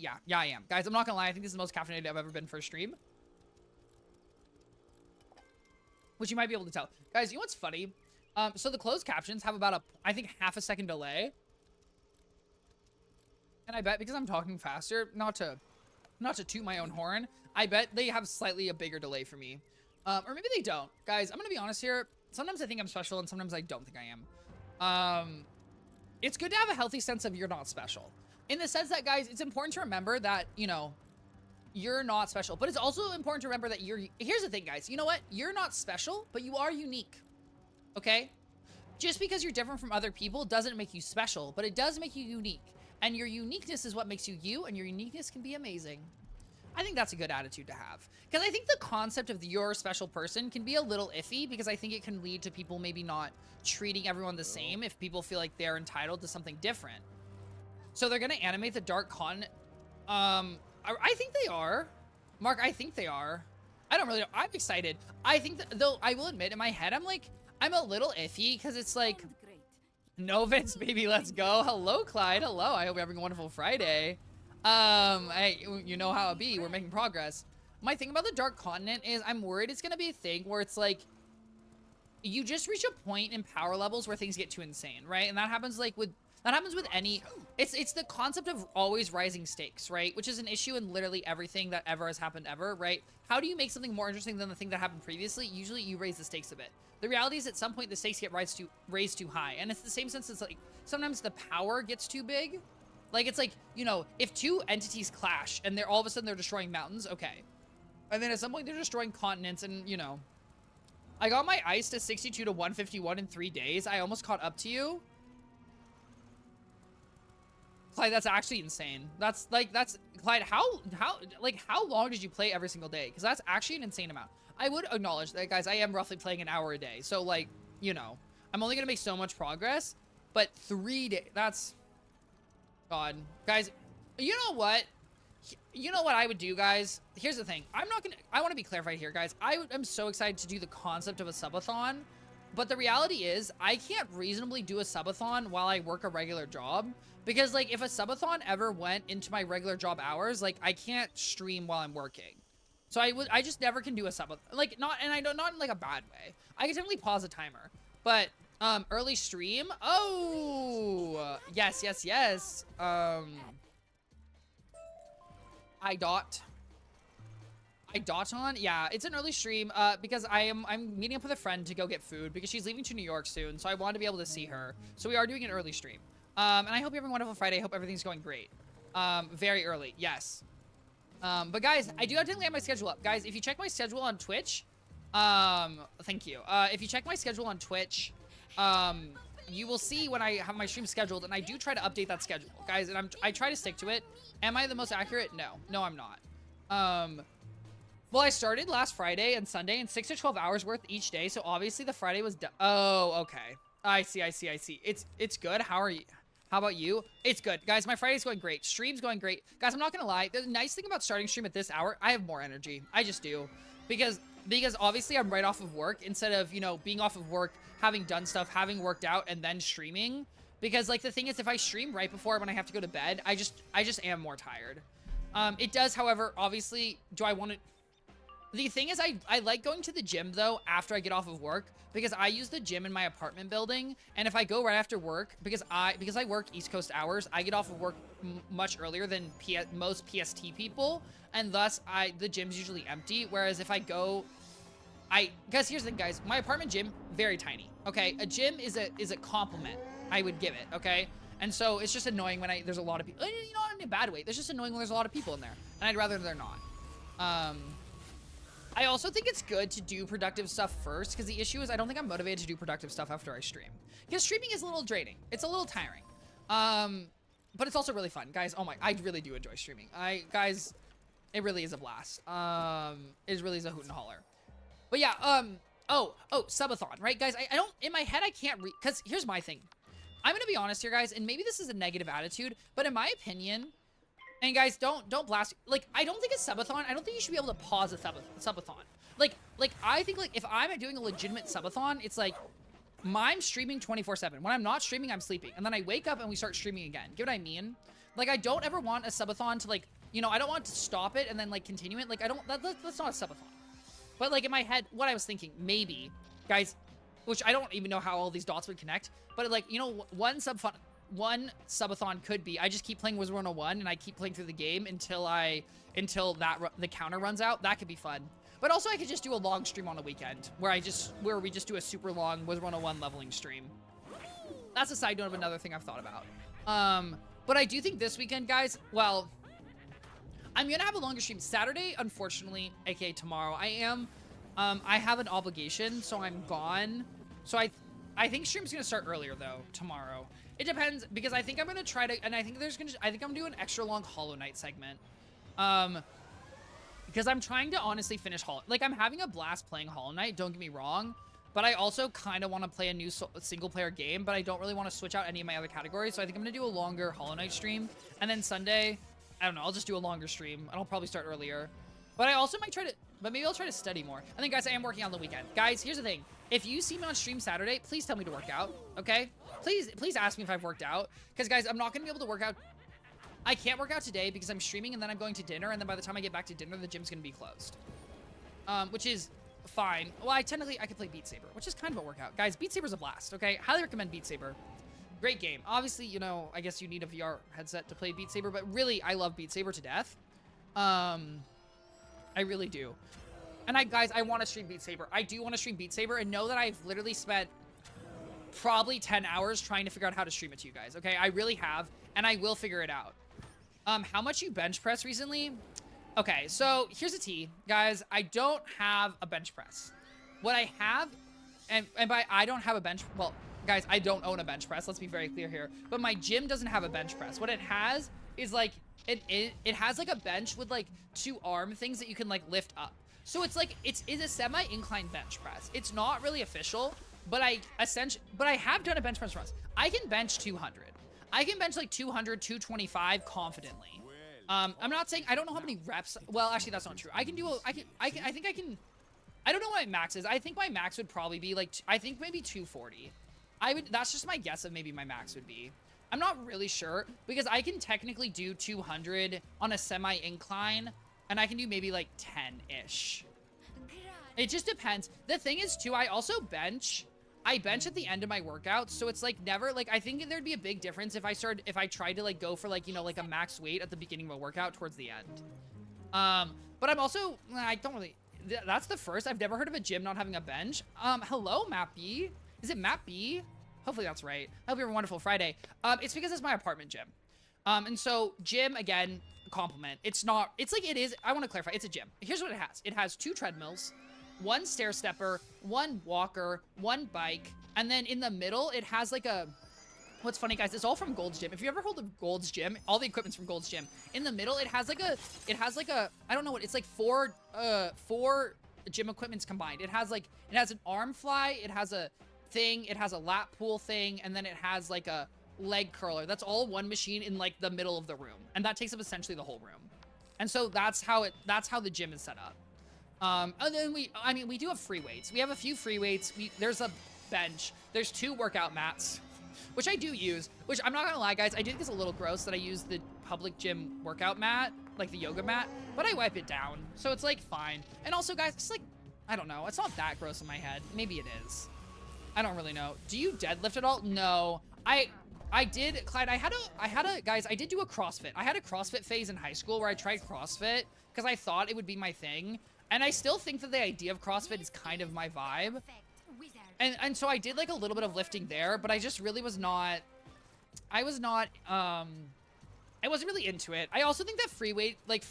Yeah, I am. Guys, I'm not gonna lie. I think this is the most caffeinated I've ever been for a stream. Which you might be able to tell. Guys, you know what's funny? So the closed captions have about I think half a second delay. And I bet because I'm talking faster, not to toot my own horn, I bet they have slightly a bigger delay for me. Or maybe they don't. Guys, I'm gonna be honest here. Sometimes I think I'm special and sometimes I don't think I am. It's good to have a healthy sense of you're not special. In the sense that, guys, it's important to remember that, you know, you're not special. But it's also important to remember that here's the thing, guys. You know what? You're not special, but you are unique. Okay? Just because you're different from other people doesn't make you special, but it does make you unique. And your uniqueness is what makes you you, and your uniqueness can be amazing. I think that's a good attitude to have. Because I think the concept of your special person can be a little iffy, because I think it can lead to people maybe not treating everyone the same if people feel like they're entitled to something different. So they're going to animate the dark con. I think they are. Mark, I think they are. I don't really know. I'm excited. I think that, though, I will admit, in my head, I'm a little iffy, because it's like, no, Vince, baby, let's go. Hello, Clyde. Hello. I hope you're having a wonderful Friday. Hey, you know how it be. We're making progress. My thing about the Dark Continent is I'm worried it's going to be a thing where it's like, you just reach a point in power levels where things get too insane, right? And that happens like with any, it's the concept of always rising stakes, right? Which is an issue in literally everything that ever has happened ever, right? How do you make something more interesting than the thing that happened previously? Usually you raise the stakes a bit. The reality is at some point the stakes get raised too high. And it's the same sense as like, sometimes the power gets too big. Like, it's like, you know, if two entities clash and they're all of a sudden they're destroying mountains, okay. And then at some point they're destroying continents and, you know, I got my ice to 62 to 151 in 3 days. I almost caught up to you. Clyde, that's actually insane. Clyde, how long did you play every single day? Because that's actually an insane amount. I would acknowledge that, guys, I am roughly playing an hour a day. So, like, you know, I'm only going to make so much progress. But 3 days, that's... God. Guys, you know what? You know what I would do, guys? Here's the thing. I want to be clarified here, guys. I'm so excited to do the concept of a subathon. But the reality is, I can't reasonably do a subathon while I work a regular job. Because, like, if a subathon ever went into my regular job hours, like, I can't stream while I'm working. So I just never can do a subathon. Like, not in, like, a bad way. I can definitely pause a timer. But, early stream? Oh! Yes. I dot on? Yeah, it's an early stream, because I'm meeting up with a friend to go get food, because she's leaving to New York soon, so I want to be able to see her. So we are doing an early stream. And I hope you're having a wonderful Friday. I hope everything's going great. Very early, yes. But guys, I do definitely have my schedule up. Guys, if you check my schedule on Twitch, thank you. If you check my schedule on Twitch, you will see when I have my stream scheduled, and I do try to update that schedule, guys, and I try to stick to it. Am I the most accurate? No, I'm not. Well, I started last Friday and Sunday in 6 to 12 hours worth each day, so obviously the Friday was done. Oh, okay. I see. It's good. How are you? How about you? It's good. Guys, my Friday's going great. Stream's going great. Guys, I'm not gonna lie. The nice thing about starting stream at this hour, I have more energy. I just do. Because obviously I'm right off of work instead of, you know, being off of work, having done stuff, having worked out, and then streaming. Because, like, the thing is, if I stream right before when I have to go to bed, I just am more tired. It does, however, obviously, do I want to... The thing is, I like going to the gym, though, after I get off of work, because I use the gym in my apartment building, and if I go right after work, because I work East Coast hours, I get off of work much earlier than most PST people, and thus, the gym's usually empty, whereas if I go... Guys, here's the thing, guys. My apartment gym, very tiny, okay? A gym is a compliment, I would give it, okay? And so, it's just annoying when there's a lot of people... You know, not in a bad way. It's just annoying when there's a lot of people in there, and I'd rather they're not. I also think it's good to do productive stuff first, because the issue is I don't think I'm motivated to do productive stuff after I stream. Because streaming is a little draining. It's a little tiring. But it's also really fun. Guys, oh my, I really do enjoy streaming. Guys, it really is a blast. It really is a hoot and holler. But yeah, oh, subathon, right? Guys, I don't, in my head, I can't because here's my thing. I'm gonna be honest here, guys, and maybe this is a negative attitude, but in my opinion, and guys, don't blast. Like, I don't think a subathon. I don't think you should be able to pause a subathon. Like I think, like, if I'm doing a legitimate subathon, it's like I'm streaming 24/7. When I'm not streaming, I'm sleeping, and then I wake up and we start streaming again. Get what I mean? Like, I don't ever want a subathon to, like, you know, I don't want to stop it and then, like, continue it. Like, I don't, that's not a subathon. But, like, in my head, what I was thinking, maybe, guys, which I don't even know how all these dots would connect, but, like, you know, one subathon could be, I just keep playing Wizard101 and I keep playing through the game until the counter runs out. That could be fun. But also, I could just do a long stream on the weekend where we just do a super long Wizard101 leveling stream. That's a side note of another thing I've thought about. But I do think this weekend, guys, well, I'm gonna have a longer stream. Saturday, unfortunately, aka tomorrow, I have an obligation, so I'm gone. So I think stream's gonna start earlier though, tomorrow. It depends, because I think I'm gonna try to, and I think I'm gonna do an extra long Hollow Knight segment. Because I'm trying to honestly finish like, I'm having a blast playing Hollow Knight, don't get me wrong, but I also kind of want to play a new single-player game, but I don't really want to switch out any of my other categories, so I think I'm going to do a longer Hollow Knight stream, and then Sunday, I don't know, I'll just do a longer stream, and I'll probably start earlier. But I also might try to, but maybe I'll try to study more. I think, guys, I am working on the weekend. Guys, here's the thing. If you see me on stream Saturday, please tell me to work out, okay? Please ask me if I've worked out, because, guys, I'm not going to be able to work out. I can't work out today because I'm streaming, and then I'm going to dinner, and then by the time I get back to dinner, the gym's going to be closed. Which is fine. Well, I could play Beat Saber, which is kind of a workout. Guys, Beat Saber's a blast, okay? Highly recommend Beat Saber. Great game. Obviously, you know, I guess you need a VR headset to play Beat Saber, but really, I love Beat Saber to death. I really do. And guys, I want to stream Beat Saber. I do want to stream Beat Saber, and know that I've literally spent probably 10 hours trying to figure out how to stream it to you guys, okay? I really have, and I will figure it out. How much you bench press recently? Okay, so here's a tea, guys. I don't have a bench press. What I have, and by I don't have a bench, well, guys, I don't own a bench press. Let's be very clear here. But my gym doesn't have a bench press. What it has is like, it has like a bench with like 2 arm things that you can like lift up. So it's like, it's a semi-incline bench press. It's not really official, but I have done a bench press once. I can bench 200. I can bench like 200, 225 confidently. I'm not saying, I don't know how many reps. Well, actually, that's not true. I can do, I think I can, I don't know what my max is. I think my max would probably be like, I think maybe 240. That's just my guess of maybe my max would be. I'm not really sure because I can technically do 200 on a semi-incline and I can do maybe like 10-ish. It just depends. The thing is too, I also bench. I bench at the end of my workout, so it's like never, like, I think there'd be a big difference if I tried to like go for like, you know, like a max weight at the beginning of a workout towards the end. But I'm also, I don't really, that's the first. I've never heard of a gym not having a bench. Hello, Map B. Is it Map B? Hopefully that's right. I hope you have a wonderful Friday. It's because it's my apartment gym. And so gym, again, compliment. It's not, it's like it is, I want to clarify, it's a gym. Here's what it has. It has 2 treadmills, 1 stair stepper, 1 walker, 1 bike, and then in the middle it has like a, what's funny, guys, it's all from Gold's Gym. If you ever heard of Gold's Gym, all the equipment's from Gold's Gym. In the middle it has like a I don't know what, it's like 4 gym equipments combined. It has an arm fly, it has a thing, it has a lap pool thing, and then it has like a leg curler. That's all one machine in like the middle of the room, and that takes up essentially the whole room. And so that's how the gym is set up. And then we do have free weights. We have a few free weights. There's a bench. There's 2 workout mats, which I do use, which I'm not gonna lie, guys, I do think it's a little gross that I use the public gym workout mat, like the yoga mat, but I wipe it down, so it's like fine. And also, guys, it's like, I don't know, it's not that gross in my head. Maybe it is. I don't really know. Do you deadlift at all? No. I did, Clyde, guys, I did do a CrossFit. I had a CrossFit phase in high school where I tried CrossFit because I thought it would be my thing. And I still think that the idea of CrossFit is kind of my vibe. And so I did like a little bit of lifting there, but I just really was not, I wasn't really into it. I also think that free weight, like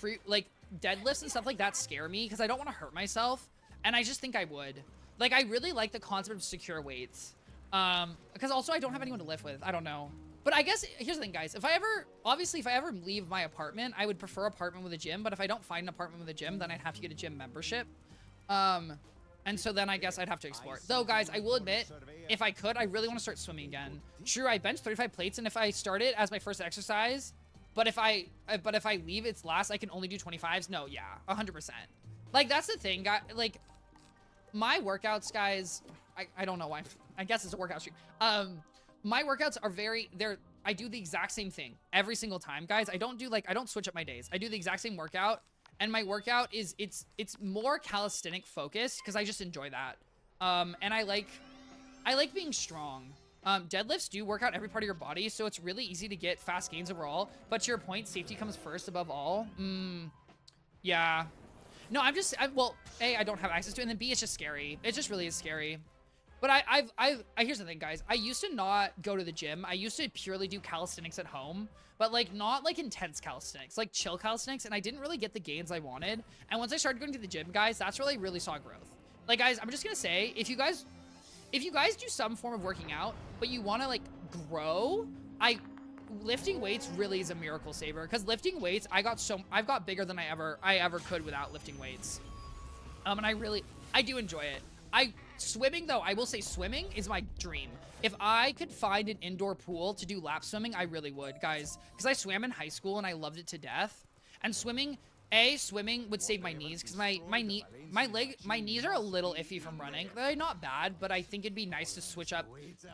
deadlifts and stuff like that scare me because I don't want to hurt myself. And I just think I would. Like, I really like the concept of secure weights. Because also I don't have anyone to lift with. I don't know. But I guess, here's the thing, guys. If I ever leave my apartment, I would prefer apartment with a gym. But if I don't find an apartment with a gym, then I'd have to get a gym membership. And so then I guess I'd have to explore it. Though, guys, I will admit, if I could, I really want to start swimming again. True, I bench 35 plates, and if I start it as my first exercise, but if I leave its last, I can only do 25s. No, yeah, 100%. Like, that's the thing, guys. Like, my workouts, guys, I don't know why. I guess it's a workout stream. My workouts are I do the exact same thing every single time, guys. I don't switch up my days. I do the exact same workout, and my workout is, it's more calisthenic focused because I just enjoy that. And I like being strong. Deadlifts do work out every part of your body, so it's really easy to get fast gains overall. But to your point, safety comes first above all. Yeah. No, well, A, I don't have access to it, and then B, it's just scary. It just really is scary. But here's the thing, guys. I used to not go to the gym. I used to purely do calisthenics at home, but like not like intense calisthenics, like chill calisthenics, and I didn't really get the gains I wanted. And once I started going to the gym, guys, that's where I really saw growth. Like, guys, I'm just gonna say, if you guys do some form of working out, but you want to like grow, lifting weights really is a miracle saver. Because lifting weights, I've got bigger than I ever could without lifting weights. And I do enjoy it. Swimming though, I will say swimming is my dream. If I could find an indoor pool to do lap swimming, I really would, guys. Because I swam in high school and I loved it to death. And swimming would save my knees, because my knees are a little iffy from running. They're not bad, but I think it'd be nice to switch up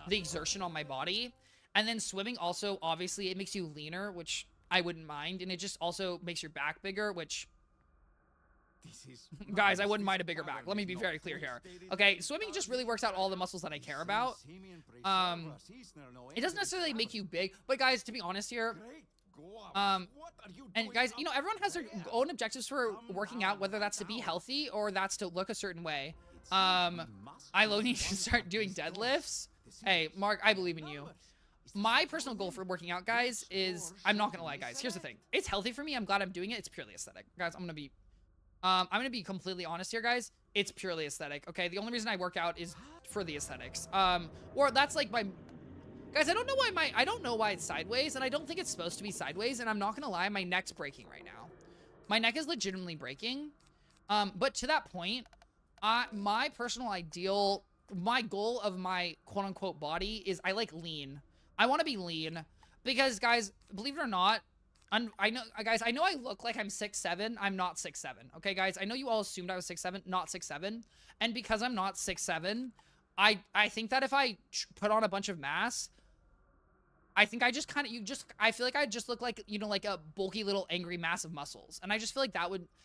the exertion on my body. And then swimming also, obviously, it makes you leaner, which I wouldn't mind, and it just also makes your back bigger, which, guys, I wouldn't mind a bigger back. Let me be very clear here. Okay, swimming just really works out all the muscles that I care about. It doesn't necessarily make you big, but guys, to be honest here, and guys, you know, everyone has their own objectives for working out, whether that's to be healthy or that's to look a certain way. I need to start doing deadlifts. Hey, Mark, I believe in you. My personal goal for working out, guys, is, I'm not gonna lie, guys, here's the thing. It's healthy for me. I'm glad I'm doing it. It's purely aesthetic. Guys, I'm gonna be completely honest here, guys. It's purely aesthetic. Okay, the only reason I work out is for the aesthetics. Or that's like my, guys, I don't know why it's sideways, and I don't think it's supposed to be sideways, and I'm not gonna lie, my neck's breaking right now. My neck is legitimately breaking. But to that point, my personal ideal, my goal of my quote-unquote body is I like lean. I want to be lean because, guys, believe it or not, I know I look like I'm 6'7". I'm not 6'7". Okay, guys, I know you all assumed I was 6'7", not 6'7", and because I'm not 6'7", I think that if I put on a bunch of mass, I think I just I feel like I just look like, you know, like a bulky little angry mass of muscles. And I just feel like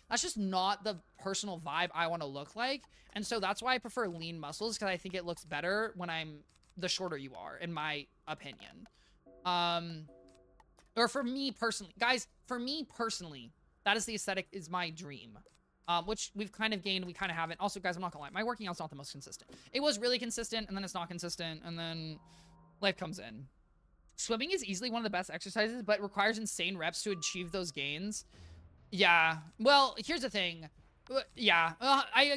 that's just not the personal vibe I want to look like. And so that's why I prefer lean muscles, because I think it looks better when the shorter you are, in my opinion. Or for me personally, guys, that is the aesthetic, is my dream. Which we've kind of gained, we kind of haven't. Also, guys, I'm not gonna lie, my working out's not the most consistent. It was really consistent, and then it's not consistent, and then life comes in. Swimming is easily one of the best exercises, but requires insane reps to achieve those gains. Yeah, well, here's the thing. Yeah,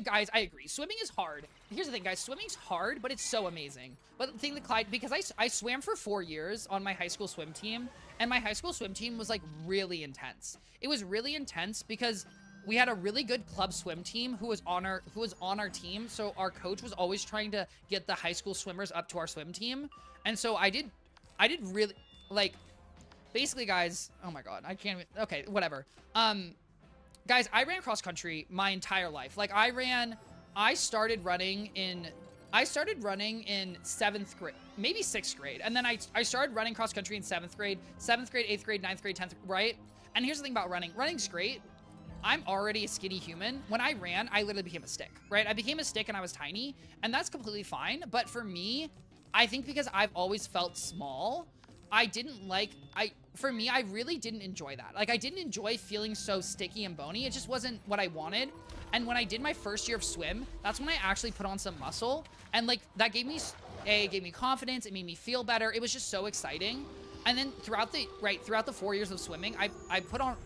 guys, I agree. Swimming is hard. Here's the thing, guys. Swimming's hard, but it's so amazing. But the thing that Clyde, because I swam for 4 years on my high school swim team, and my high school swim team was like really intense. It was really intense because we had a really good club swim team who was on our team. So our coach was always trying to get the high school swimmers up to our swim team. And so I did really, like, basically, guys, oh my God, I can't even, okay, whatever. Guys, I ran cross country my entire life. Like, I started running in 7th grade, maybe 6th grade. And then I started running cross country in 7th grade, 8th grade, 9th grade, 10th, right? And here's the thing about running. Running's great. I'm already a skinny human. When I ran, I literally became a stick, right? I became a stick and I was tiny, and that's completely fine. But for me, I think because I've always felt small, I really didn't enjoy that. Like, I didn't enjoy feeling so sticky and bony. It just wasn't what I wanted. And when I did my first year of swim, that's when I actually put on some muscle. And like, that gave me confidence. It made me feel better. It was just so exciting. And then throughout the 4 years of swimming, I put on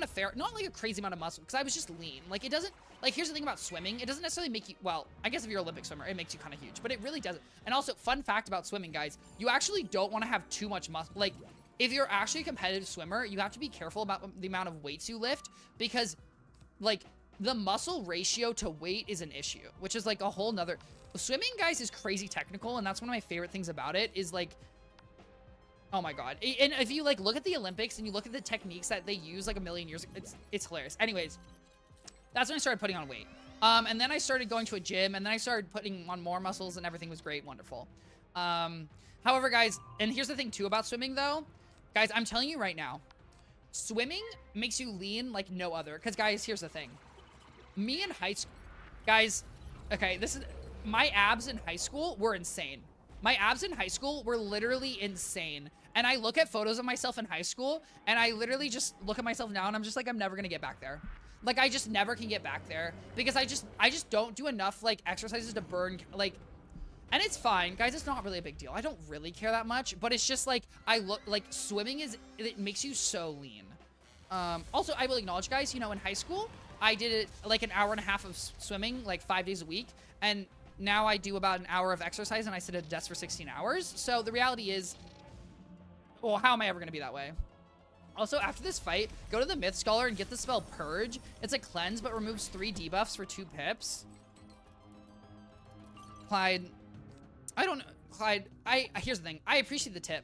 a fair, not like a crazy amount of muscle, because I was just lean. Like, it doesn't, like, here's the thing about swimming. It doesn't necessarily make you, well, I guess if you're an Olympic swimmer, it makes you kind of huge, but it really doesn't. And also, fun fact about swimming, guys, you actually don't want to have too much muscle. Like, if you're actually a competitive swimmer, you have to be careful about the amount of weights you lift, because, like, the muscle ratio to weight is an issue, which is, like, a whole nother, swimming, guys, is crazy technical, and that's one of my favorite things about it, is, like, oh my God. And if you like look at the Olympics and you look at the techniques that they use like a million years ago, it's hilarious. Anyways, that's when I started putting on weight. And then I started going to a gym, and then I started putting on more muscles, and everything was great, wonderful. How However, guys, and here's the thing too about swimming though. Guys, I'm telling you right now, swimming makes you lean like no other. Because guys, here's the thing. Me in high school, guys, okay, this is, my abs in high school were insane. My abs in high school were literally insane. And I look at photos of myself in high school, and I literally just look at myself now, and I'm just like, I'm never gonna get back there. Like, I just never can get back there. Because I just don't do enough, like, exercises to burn, like, and it's fine. Guys, it's not really a big deal. I don't really care that much, but it's just, like, I look, like, swimming is, it makes you so lean. Also, I will acknowledge, guys, you know, in high school, I did it, like, an hour and a half of swimming, like, 5 days a week, and now I do about an hour of exercise, and I sit at a desk for 16 hours. So the reality is, well, how am I ever going to be that way? Also, after this fight, go to the Myth Scholar and get the spell Purge. It's a cleanse, but removes 3 debuffs for 2 pips. Clyde, I don't know. Clyde, here's the thing. I appreciate the tip.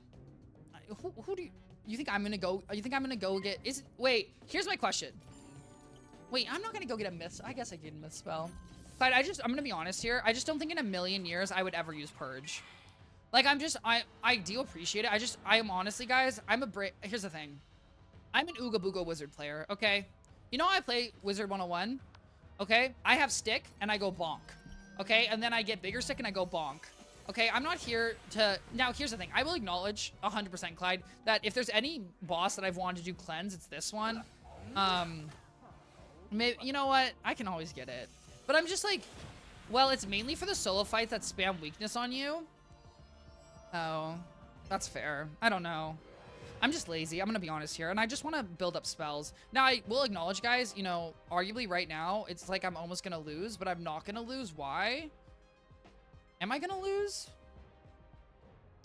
Who do you think I'm going to go? You think I'm going to go get, wait, here's my question. Wait, I'm not going to go get a myth. I guess I get a myth spell. Clyde, I'm going to be honest here. I just don't think in a million years I would ever use Purge. Like, I do appreciate it. I am honestly, guys, here's the thing. I'm an Ooga Booga Wizard player, okay? You know how I play Wizard101? Okay? I have stick, and I go bonk. Okay? And then I get bigger stick, and I go bonk. Okay? I'm not here to... Now, here's the thing. I will acknowledge 100%, Clyde, that if there's any boss that I've wanted to do cleanse, it's this one. Maybe, you know what? I can always get it. But I'm just like... Well, it's mainly for the solo fights that spam weakness on you. Oh, that's fair. I don't know. I'm just lazy. I'm going to be honest here. And I just want to build up spells. Now, I will acknowledge, guys, you know, arguably right now, it's like I'm almost going to lose, but I'm not going to lose. Why? Am I going to lose?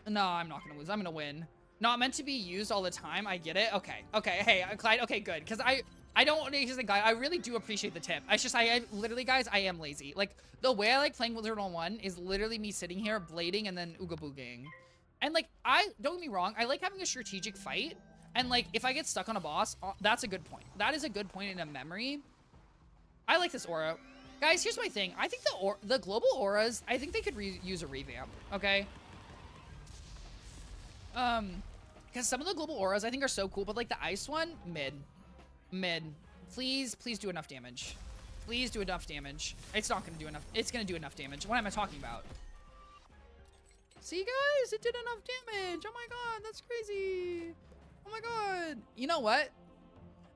No, I'm not going to lose. I'm going to win. Not meant to be used all the time. I get it. Okay. Okay. Hey, Clyde. Okay, good. Because I don't, here's the guy. I really do appreciate the tip. It's just, I literally, guys, I am lazy. Like, the way I like playing Wizard101 is literally me sitting here, blading, and then Ooga Booging. And, like, don't get me wrong, I like having a strategic fight. And, like, if I get stuck on a boss, that's a good point. That is a good point in a memory. I like this aura. Guys, here's my thing. I think the global auras, I think they could use a revamp, okay? Because some of the global auras I think are so cool, but, like, the ice one, mid. Please do enough damage. Please do enough damage. It's not going to do enough. It's going to do enough damage. What am I talking about? See, guys, it did enough damage. Oh my god, that's crazy. Oh my god. You know what?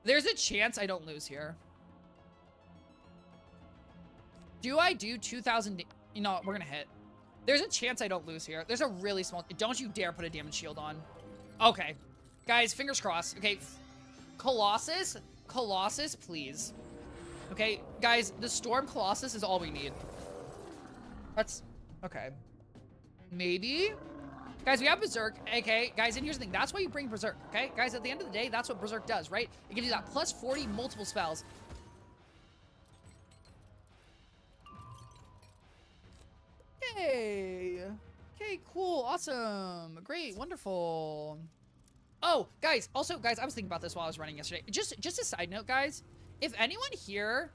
There's a chance I don't lose here. Do I do 2,000? You know, we're going to hit. There's a chance I don't lose here. There's a really small... Don't you dare put a damage shield on. Okay. Guys, fingers crossed. Okay. Colossus, please. Okay, guys, the Storm Colossus is all we need. That's... Okay. Maybe? Guys, we have Berserk, okay? Guys, and here's the thing. That's why you bring Berserk, okay? Guys, at the end of the day, that's what Berserk does, right? It gives you that plus 40 multiple spells. Yay! Okay, cool, awesome, great, wonderful. Oh, guys, also, guys, I was thinking about this while I was running yesterday. Just a side note, guys. If anyone here...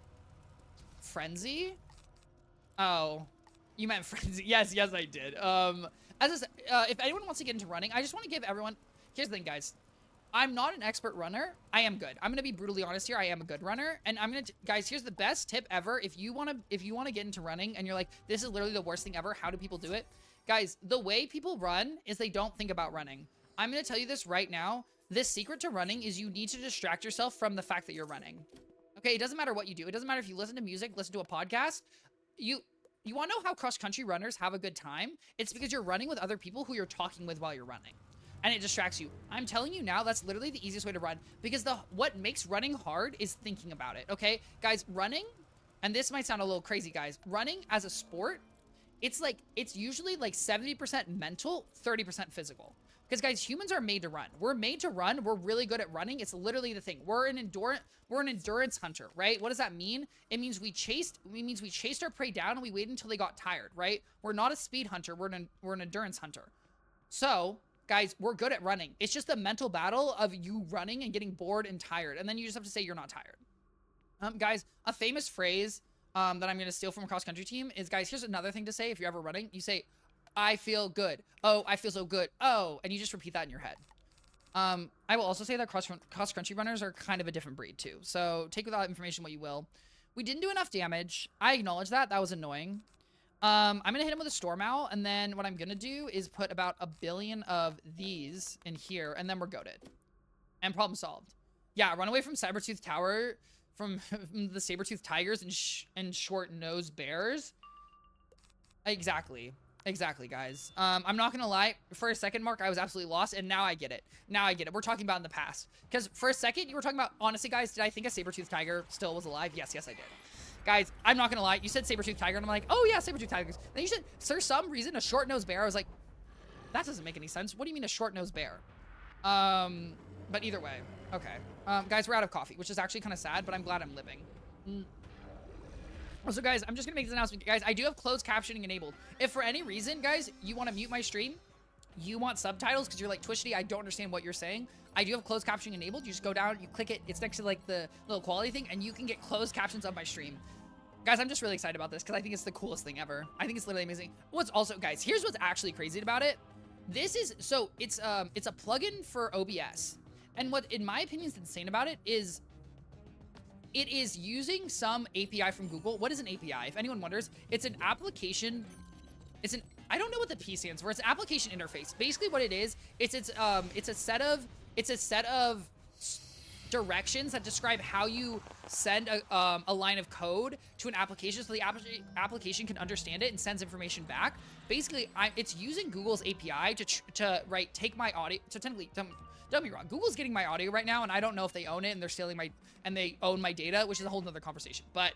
Frenzy? Oh, you meant Frenzy. Yes, I did. If anyone wants to get into running, I just want to give everyone... Here's the thing, guys. I'm not an expert runner. I am good. I'm going to be brutally honest here. I am a good runner. And I'm going to... Guys, here's the best tip ever. If you want to get into running and you're like, this is literally the worst thing ever. How do people do it? Guys, the way people run is they don't think about running. I'm going to tell you this right now. The secret to running is you need to distract yourself from the fact that you're running. Okay, it doesn't matter what you do. It doesn't matter if you listen to music, listen to a podcast. You want to know how cross-country runners have a good time? It's because you're running with other people who you're talking with while you're running. And it distracts you. I'm telling you now, that's literally the easiest way to run. Because what makes running hard is thinking about it, okay? Guys, running, and this might sound a little crazy, guys. Running as a sport, it's usually like 70% mental, 30% physical. Because, guys, humans are made to run. We're made to run. We're really good at running. It's literally the thing. We're an endurance hunter, right? What does that mean? It means we chased our prey down and we waited until they got tired, right? We're not a speed hunter. We're an endurance hunter. So, guys, we're good at running. It's just the mental battle of you running and getting bored and tired. And then you just have to say you're not tired. Guys, a famous phrase that I'm going to steal from a cross-country team is, guys, here's another thing to say if you're ever running. You say, I feel good. Oh, I feel so good. Oh, and you just repeat that in your head. I will also say that cross-country runners are kind of a different breed too. So take with that information what you will. We didn't do enough damage. I acknowledge that. That was annoying. I'm going to hit him with a Storm Owl, and then what I'm going to do is put about 1 billion of these in here, and then we're goated. And problem solved. Yeah, run away from Sabertooth Tower, from the Sabertooth Tigers and short-nosed bears. Exactly. Exactly, guys. I'm not gonna lie. For a second, Mark, I was absolutely lost, and now I get it. Now I get it. We're talking about in the past. Because for a second, you were talking about, honestly, guys, did I think a Sabertooth Tiger still was alive? Yes, yes, I did. Guys, I'm not gonna lie. You said Sabertooth Tiger, and I'm like, oh, yeah, Sabertooth Tigers. Then you said, for some reason, a short-nosed bear. I was like, that doesn't make any sense. What do you mean a short-nosed bear? But either way. Okay. Guys, we're out of coffee, which is actually kind of sad, but I'm glad I'm living. Also, guys, I'm just going to make this announcement. Guys, I do have closed captioning enabled. If for any reason, guys, you want to mute my stream, you want subtitles because you're like, Twichty, I don't understand what you're saying. I do have closed captioning enabled. You just go down, you click it. It's next to, like, the little quality thing, and you can get closed captions of my stream. Guys, I'm just really excited about this because I think it's the coolest thing ever. I think it's literally amazing. What's also, guys, here's what's actually crazy about it. This is, so it's a plugin for OBS. And what, in my opinion, is insane about it is it is using some API from Google. What is an API? If anyone wonders, it's an application. It's an, I don't know what the P stands for. It's an application interface. Basically what it is, it's a set of directions that describe how you send a line of code to an application so the application can understand it and sends information back. Basically, it's using Google's API to take my audio, to technically, don't be wrong, Google's getting my audio right now, and I don't know if they own it and they're stealing and they own my data, which is a whole nother conversation. But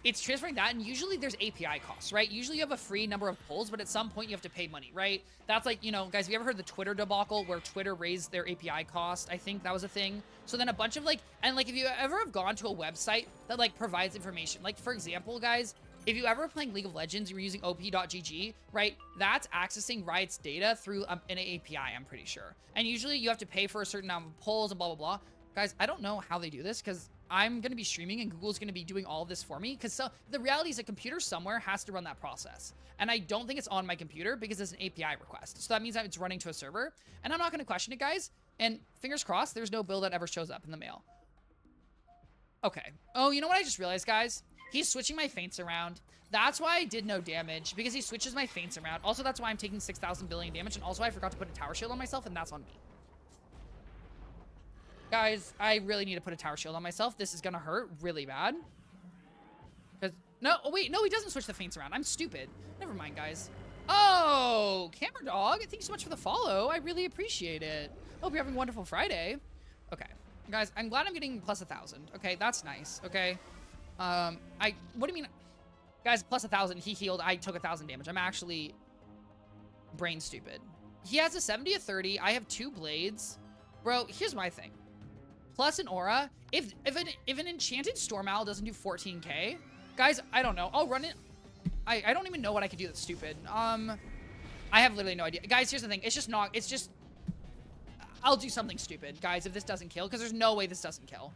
it's transferring that, and usually there's API costs, right? Usually you have a free number of polls, but at some point you have to pay money, right? That's like, you know, guys, have you ever heard the Twitter debacle where Twitter raised their API cost? I think that was a thing. So then a bunch of, like, and like if you ever have gone to a website that like provides information, like for example, guys, if you ever were playing League of Legends, you were using op.gg, right? That's accessing Riot's data through an API, I'm pretty sure. And usually you have to pay for a certain amount of polls and blah, blah, blah. Guys, I don't know how they do this because I'm going to be streaming and Google's going to be doing all of this for me. Because so, the reality is a computer somewhere has to run that process. And I don't think it's on my computer because it's an API request. So that means that it's running to a server. And I'm not going to question it, guys. And fingers crossed, there's no bill that ever shows up in the mail. Okay. Oh, you know what I just realized, guys? He's switching my feints around. That's why I did no damage, because he switches my feints around. Also, that's why I'm taking 6,000 billion damage. And also, I forgot to put a tower shield on myself, and that's on me. Guys, I really need to put a tower shield on myself. This is going to hurt really bad. Because, no, oh, wait, no, he doesn't switch the feints around. I'm stupid. Never mind, guys. Oh, Camera Dog, thank you so much for the follow. I really appreciate it. Hope you're having a wonderful Friday. Okay. Guys, I'm glad I'm getting plus 1,000. Okay, that's nice. Okay. What do you mean? Guys, plus 1,000, he healed. I took 1,000 damage. I'm actually brain stupid. He has a 70, a 30. I have 2 blades. Bro, here's my thing. Plus an aura. If an enchanted Storm Owl doesn't do 14k, guys, I don't know. I'll run it. I don't even know what I could do that's stupid. I have literally no idea. Guys, here's the thing. It's just, I'll do something stupid, guys, if this doesn't kill, because there's no way this doesn't kill.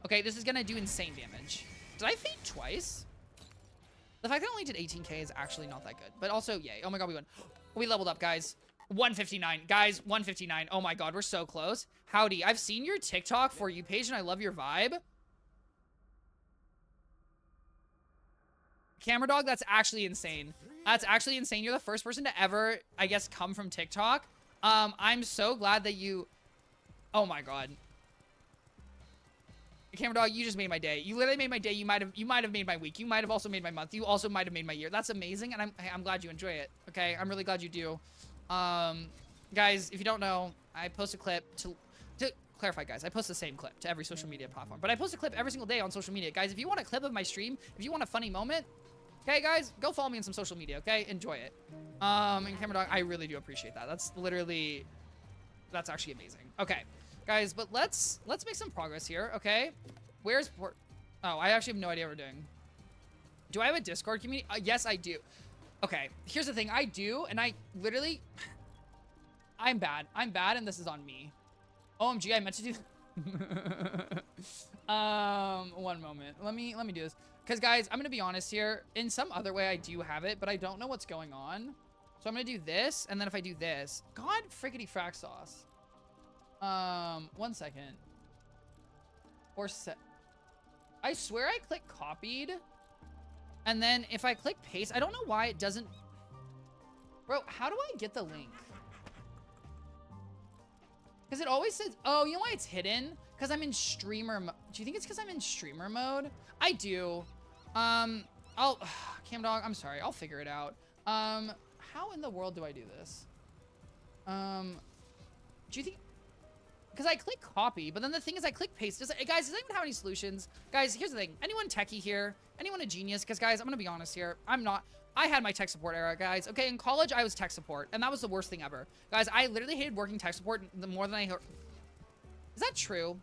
Okay, this is going to do insane damage. Did I faint twice? The fact that I only did 18k is actually not that good. But also, yay. Oh my god, we won. We leveled up, guys. 159. Guys, 159. Oh my god, we're so close. Howdy. I've seen your TikTok For You page, and I love your vibe. Camera Dog, that's actually insane. That's actually insane. You're the first person to ever, I guess, come from TikTok. I'm so glad that you... Oh my god. Camera Dog, you just made my day. You literally made my day. You might have made my week. You might have also made my month. You also might have made my year. That's amazing, and I'm glad you enjoy it. Okay, I'm really glad you do. Guys, if you don't know, I post a clip to clarify, guys. I post the same clip to every social media platform, but I post a clip every single day on social media. Guys, if you want a clip of my stream, if you want a funny moment, okay, guys, go follow me on some social media. Okay, enjoy it. And Camera Dog, I really do appreciate that. That's actually amazing. Okay. Guys, but let's make some progress here, okay? Where's port? Oh, I actually have no idea what we're doing. Do I have a Discord community? Yes, I do. Okay, here's the thing. I do, and I literally... I'm bad. I'm bad, and this is on me. OMG, I meant to do... One moment. Let me do this. Because, guys, I'm going to be honest here. In some other way, I do have it, but I don't know what's going on. So I'm gonna do this, and then if I do this, God frickety frack sauce. 1 second. Or set. I swear I click copied, and then if I click paste, I don't know why it doesn't. Bro, how do I get the link? Because it always says, oh, you know why it's hidden? Because I'm in streamer mode. Do you think it's because I'm in streamer mode? I do. Cam Dog, I'm sorry. I'll figure it out. How in the world do I do this? Do you think? Because I click copy, but then the thing is I click paste. Guys, does anyone have any solutions? Guys, here's the thing. Anyone techie here? Anyone a genius? Because guys, I'm going to be honest here. I'm not. I had my tech support era, guys. Okay, in college, I was tech support, and that was the worst thing ever. Guys, I literally hated working tech support the more than I... Is that true?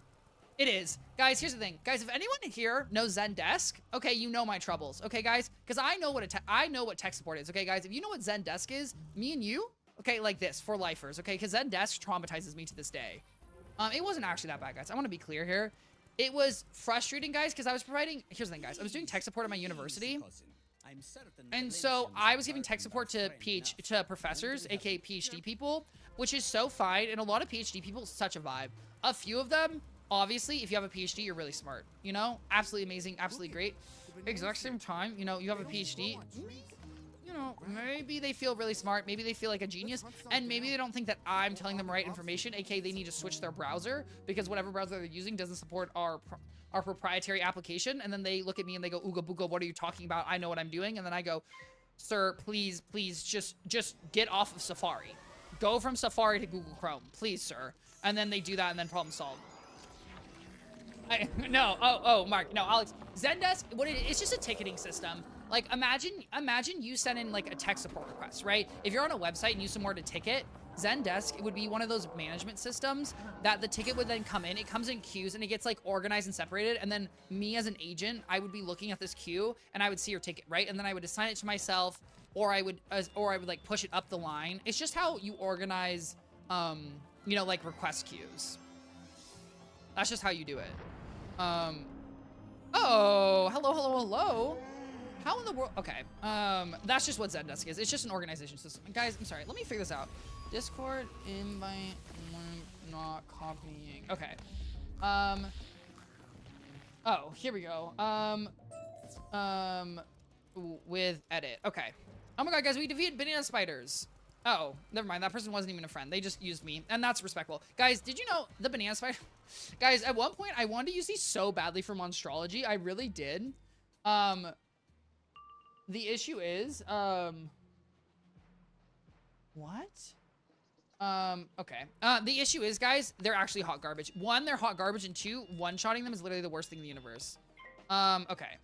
It is. Guys, here's the thing. Guys, if anyone here knows Zendesk, okay, you know my troubles. Okay, guys? Because I know what tech support is. Okay, guys? If you know what Zendesk is, me and you, okay, like this, for lifers, okay? Because Zendesk traumatizes me to this day. It wasn't actually that bad, guys. I want to be clear here. It was frustrating, guys, because I was providing... Here's the thing, guys. I was doing tech support at my university. And so I was giving tech support to professors, aka PhD people, which is so fine. And a lot of PhD people, such a vibe. A few of them, obviously, if you have a PhD, you're really smart. You know, absolutely amazing, absolutely great. Exact same time, you know, you have a PhD. You know, maybe they feel really smart. Maybe they feel like a genius, and maybe they don't think that I'm telling them right information. aka they need to switch their browser because whatever browser they're using doesn't support our proprietary application. And then they look at me and they go, "Ooga booga, what are you talking about? I know what I'm doing." And then I go, "Sir, please, just get off of Safari. Go from Safari to Google Chrome, please, sir." And then they do that, and then problem solved. No, Mark, no, Alex. Zendesk, it's just a ticketing system. Like, imagine you send in, like, a tech support request, right? If you're on a website and you somewhere to ticket, Zendesk, it would be one of those management systems that the ticket would then come in. It comes in queues, and it gets, like, organized and separated. And then me as an agent, I would be looking at this queue, and I would see your ticket, right? And then I would assign it to myself, or I would, like, push it up the line. It's just how you organize, you know, like, request queues. That's just how you do it. Oh, hello. How in the world? Okay. That's just what Zendesk is. It's just an organization system. And guys, I'm sorry. Let me figure this out. Discord invite not copying. Okay. Oh, here we go. With edit. Okay. Oh my god, guys, we defeated banana spiders. Oh, never mind. That person wasn't even a friend. They just used me, and that's respectful. Guys, did you know the banana spider? Guys, at one point, I wanted to use these so badly for monstrology. I really did. The issue is, what? Okay. The issue is, guys, they're actually hot garbage. One, they're hot garbage, and two, one-shotting them is literally the worst thing in the universe. Okay.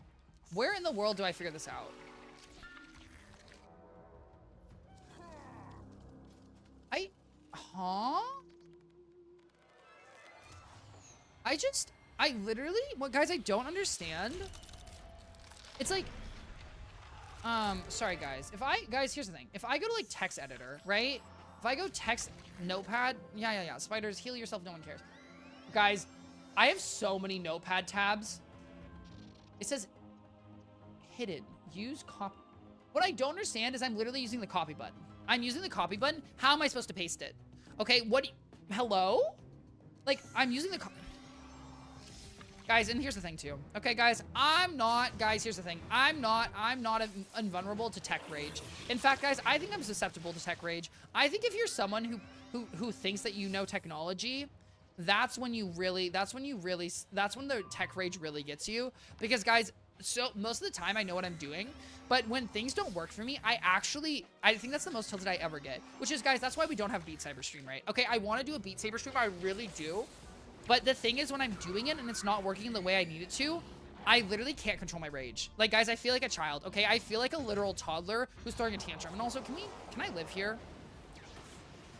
Where in the world do I figure this out? I literally, what, guys, I don't understand. It's like, sorry, guys. Guys, here's the thing. If I go to, like, text editor, right? If I go text notepad, yeah. Spiders, heal yourself, no one cares. Guys, I have so many notepad tabs. It says hidden, use copy. What I don't understand is I'm literally using the copy button. I'm using the copy button. How am I supposed to paste it? Okay, hello? Like, I'm using the guys, and here's the thing too. Okay, guys, here's the thing. I'm not invulnerable to tech rage. In fact, guys, I think I'm susceptible to tech rage. I think if you're someone who thinks that you know technology, that's when the tech rage really gets you. Because, guys, so most of the time I know what I'm doing, but when things don't work for me, I think that's the most tilted I ever get. Which is, guys, that's why we don't have Beat Saber stream, right? Okay, I want to do a Beat Saber stream, I really do. But the thing is, when I'm doing it and it's not working the way I need it to, I literally can't control my rage. Like, guys, I feel like a child, okay? I feel like a literal toddler who's throwing a tantrum. And also, can I live here?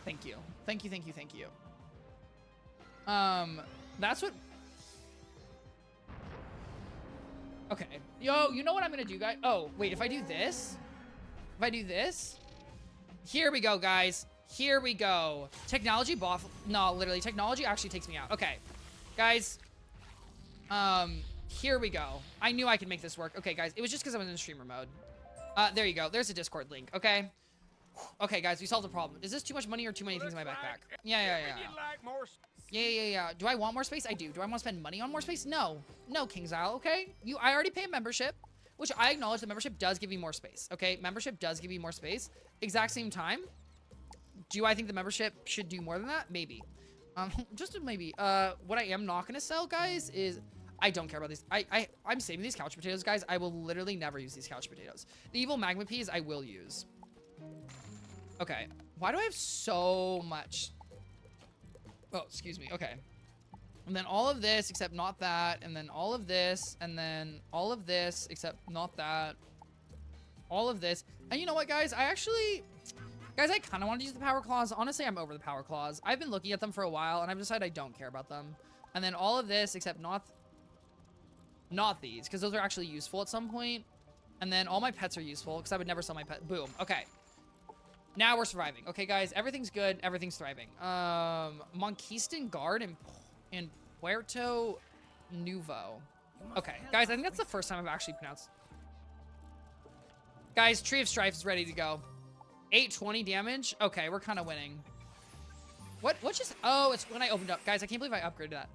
Thank you. Thank you. That's what... Okay. Yo, you know what I'm gonna do, guys? Oh, wait, if I do this? Here we go, guys. Here we go. Technology buff. No, literally, technology actually takes me out. Okay. Guys. Here we go. I knew I could make this work. Okay, guys. It was just because I was in streamer mode. There you go. There's a Discord link. Okay. Okay, guys, we solved the problem. Is this too much money or too many things in my backpack? Yeah. Yeah. Do I want more space? I do. Do I want to spend money on more space? No. No, King's-Isle, okay? I already pay a membership, which I acknowledge the membership does give you more space, okay? Membership does give you more space. Exact same time. Do I think the membership should do more than that? Maybe. Just a maybe. What I am not going to sell, guys, is... I don't care about these. I'm saving these couch potatoes, guys. I will literally never use these couch potatoes. The evil magma peas, I will use. Okay. Why do I have so much? Oh, excuse me. Okay. And then all of this, except not that. And then all of this. And then all of this, except not that. All of this. And you know what, guys? Guys, I kind of want to use the power claws. Honestly, I'm over the power claws. I've been looking at them for a while, and I've decided I don't care about them. And then all of this, except not these, because those are actually useful at some point. And then all my pets are useful, because I would never sell my pet. Boom. Okay. Now we're surviving. Okay, guys, everything's good. Everything's thriving. Monquiston Guard in Puerto Nuevo. Okay, guys, I think that's the first time I've actually pronounced. Guys, Tree of Strife is ready to go. 820 damage. Okay, we're kind of winning. What just... Oh, it's when I opened up. Guys, I can't believe I upgraded that.